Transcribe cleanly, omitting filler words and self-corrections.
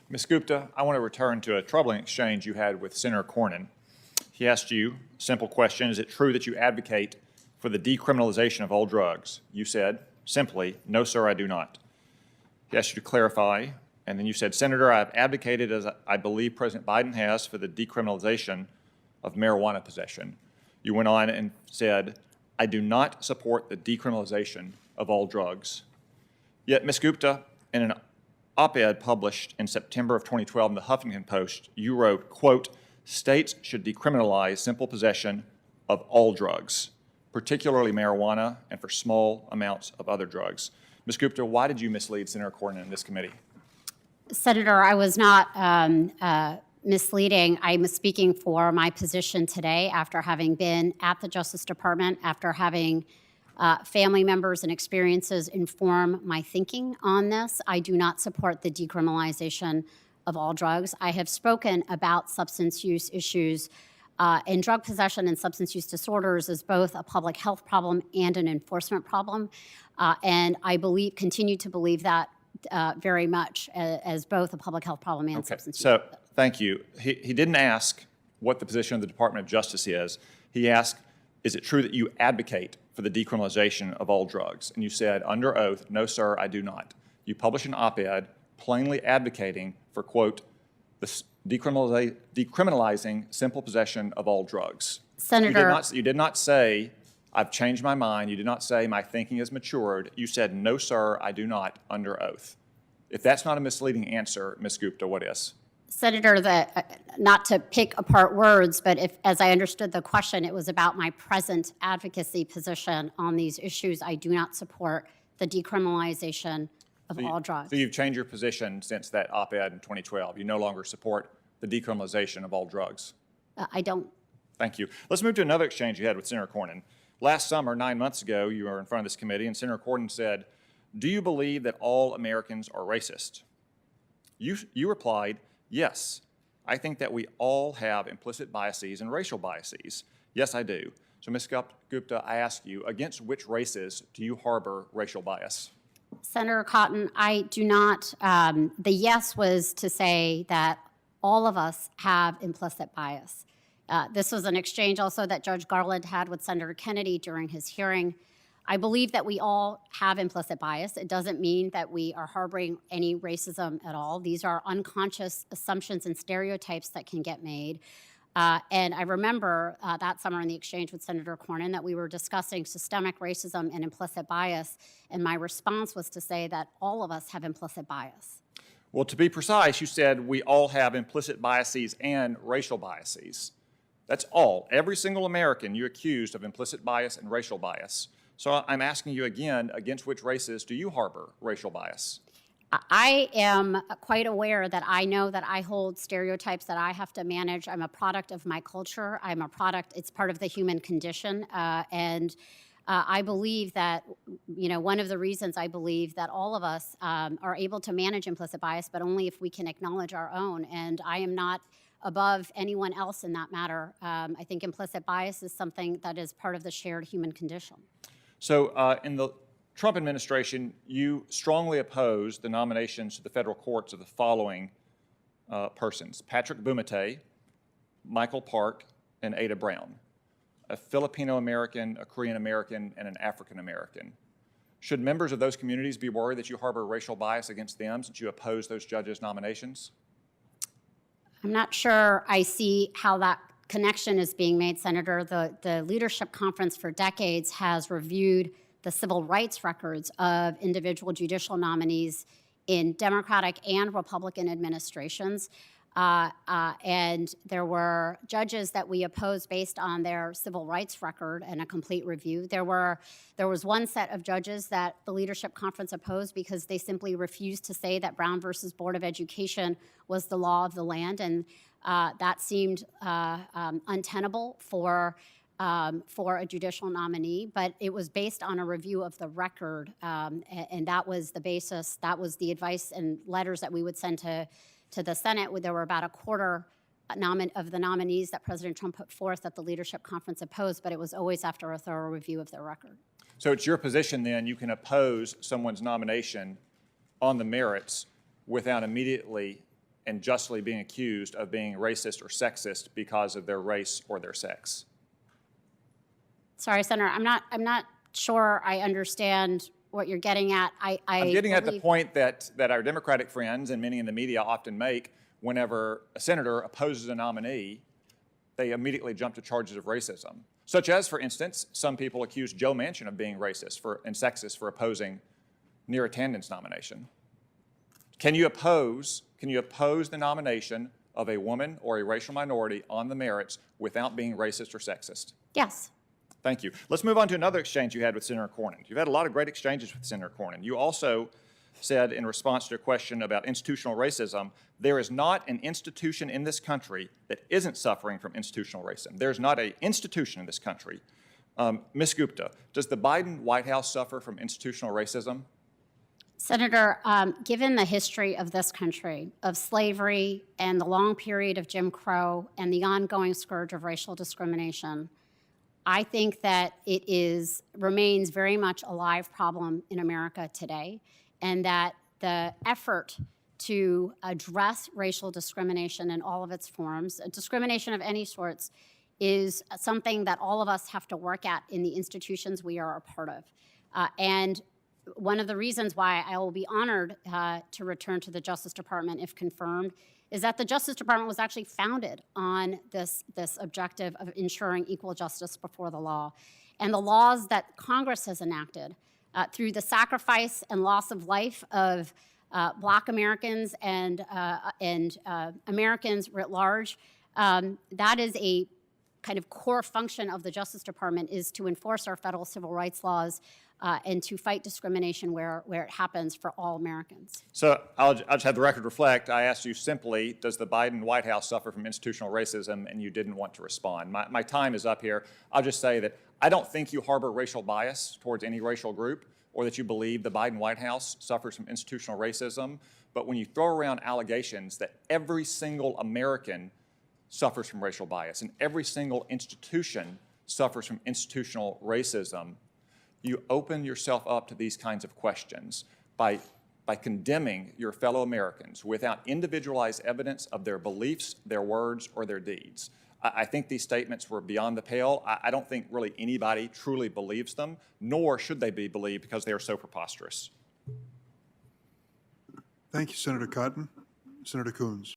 Ms. Gupta, I want to return to a troubling exchange you had with Senator Cornyn. He asked you a simple question: is it true that you advocate for the decriminalization of all drugs? You said simply, no, sir, I do not. He asked you to clarify, and then you said, Senator, I've advocated, as I believe President Biden has, for the decriminalization of marijuana possession. You went on and said, I do not support the decriminalization of all drugs. Yet, Ms. Gupta, in an op-ed published in September of 2012 in the Huffington Post, you wrote, quote, states should decriminalize simple possession of all drugs, particularly marijuana, and for small amounts of other drugs. Ms. Gupta, why did you mislead Senator Cornyn in this committee? Senator, I was not misleading. I'm speaking for my position today after having been at the Justice Department, after having family members and experiences inform my thinking on this. I do not support the decriminalization of all drugs. I have spoken about substance use issues and drug possession and substance use disorders as both a public health problem and an enforcement problem. And I continue to believe that very much as both a public health problem and substance use. So thank you. He didn't ask what the position of the Department of Justice is. He asked, is it true that you advocate for the decriminalization of all drugs? And you said under oath, no, sir, I do not. You published an op-ed plainly advocating for, quote, the decriminalizing simple possession of all drugs. Senator, you did not say, I've changed my mind. You did not say, my thinking has matured. You said, no, sir, I do not, under oath. If that's not a misleading answer, Ms. Gupta, what is? Senator, not to pick apart words, but as I understood the question, it was about my present advocacy position on these issues. I do not support the decriminalization of all drugs. So you've changed your position since that op-ed in 2012. You no longer support the decriminalization of all drugs. I don't. Thank you. Let's move to another exchange you had with Senator Cornyn. Last summer, 9 months ago, you were in front of this committee, and Senator Cornyn said, do you believe that all Americans are racist? You replied, yes. I think that we all have implicit biases and racial biases. Yes, I do. So, Ms. Gupta, I ask you, against which races do you harbor racial bias? Senator Cotton, I do not. The yes was to say that all of us have implicit bias. This was an exchange also that Judge Garland had with Senator Kennedy during his hearing. I believe that we all have implicit bias. It doesn't mean that we are harboring any racism at all. These are unconscious assumptions and stereotypes that can get made. And I remember that summer in the exchange with Senator Cornyn that we were discussing systemic racism and implicit bias, and my response was to say that all of us have implicit bias. Well, to be precise, you said we all have implicit biases and racial biases. That's all. Every single American you accused of implicit bias and racial bias. So I'm asking you again, against which races do you harbor racial bias? I am quite aware that I know that I hold stereotypes that I have to manage. I'm a product of my culture. I'm a product, it's part of the human condition. I believe that, one of the reasons I believe that all of us are able to manage implicit bias, but only if we can acknowledge our own. And I am not above anyone else in that matter. I think implicit bias is something that is part of the shared human condition. So in the Trump administration, you strongly opposed the nominations to the federal courts of the following persons: Patrick Bumate, Michael Park, and Ada Brown, a Filipino-American, a Korean-American, and an African-American. Should members of those communities be worried that you harbor racial bias against them since you oppose those judges' nominations? I'm not sure I see how that connection is being made, Senator. The Leadership Conference for decades has reviewed the civil rights records of individual judicial nominees in Democratic and Republican administrations. And there were judges that we opposed based on their civil rights record and a complete review. There was one set of judges that the Leadership Conference opposed because they simply refused to say that Brown versus Board of Education was the law of the land, and that seemed untenable for a judicial nominee, but it was based on a review of the record, and that was the basis, that was the advice and letters that we would send to the Senate. There were about a quarter of the nominees that President Trump put forth that the Leadership Conference opposed, but it was always after a thorough review of their record. So it's your position then you can oppose someone's nomination on the merits without immediately and justly being accused of being racist or sexist because of their race or their sex? Sorry, Senator, I'm not sure I understand what you're getting at. I'm getting at the point that our Democratic friends and many in the media often make whenever a senator opposes a nominee, they immediately jump to charges of racism. Such as, for instance, some people accuse Joe Manchin of being racist and sexist for opposing Neera Tanden's nomination. Can you oppose the nomination of a woman or a racial minority on the merits without being racist or sexist? Yes. Thank you. Let's move on to another exchange you had with Senator Cornyn. You've had a lot of great exchanges with Senator Cornyn. You also said in response to a question about institutional racism, there is not an institution in this country that isn't suffering from institutional racism. There's not an institution in this country. Ms. Gupta, does the Biden White House suffer from institutional racism? Senator, given the history of this country, of slavery and the long period of Jim Crow and the ongoing scourge of racial discrimination, I think that it remains very much a live problem in America today, and that the effort to address racial discrimination in all of its forms, discrimination of any sorts, is something that all of us have to work at in the institutions we are a part of. And one of the reasons why I will be honored to return to the Justice Department if confirmed is that the Justice Department was actually founded on this objective of ensuring equal justice before the law. And the laws that Congress has enacted through the sacrifice and loss of life of Black Americans and Americans writ large, that is a kind of core function of the Justice Department, is to enforce our federal civil rights laws and to fight discrimination where it happens for all Americans. So I'll just have the record reflect. I asked you simply, does the Biden White House suffer from institutional racism, and you didn't want to respond. My time is up here. I'll just say that I don't think you harbor racial bias towards any racial group or that you believe the Biden White House suffers from institutional racism. But when you throw around allegations that every single American suffers from racial bias and every single institution suffers from institutional racism, you open yourself up to these kinds of questions by condemning your fellow Americans without individualized evidence of their beliefs, their words, or their deeds. I think these statements were beyond the pale. I don't think really anybody truly believes them, nor should they be believed because they are so preposterous. Thank you, Senator Cotton. Senator Coons.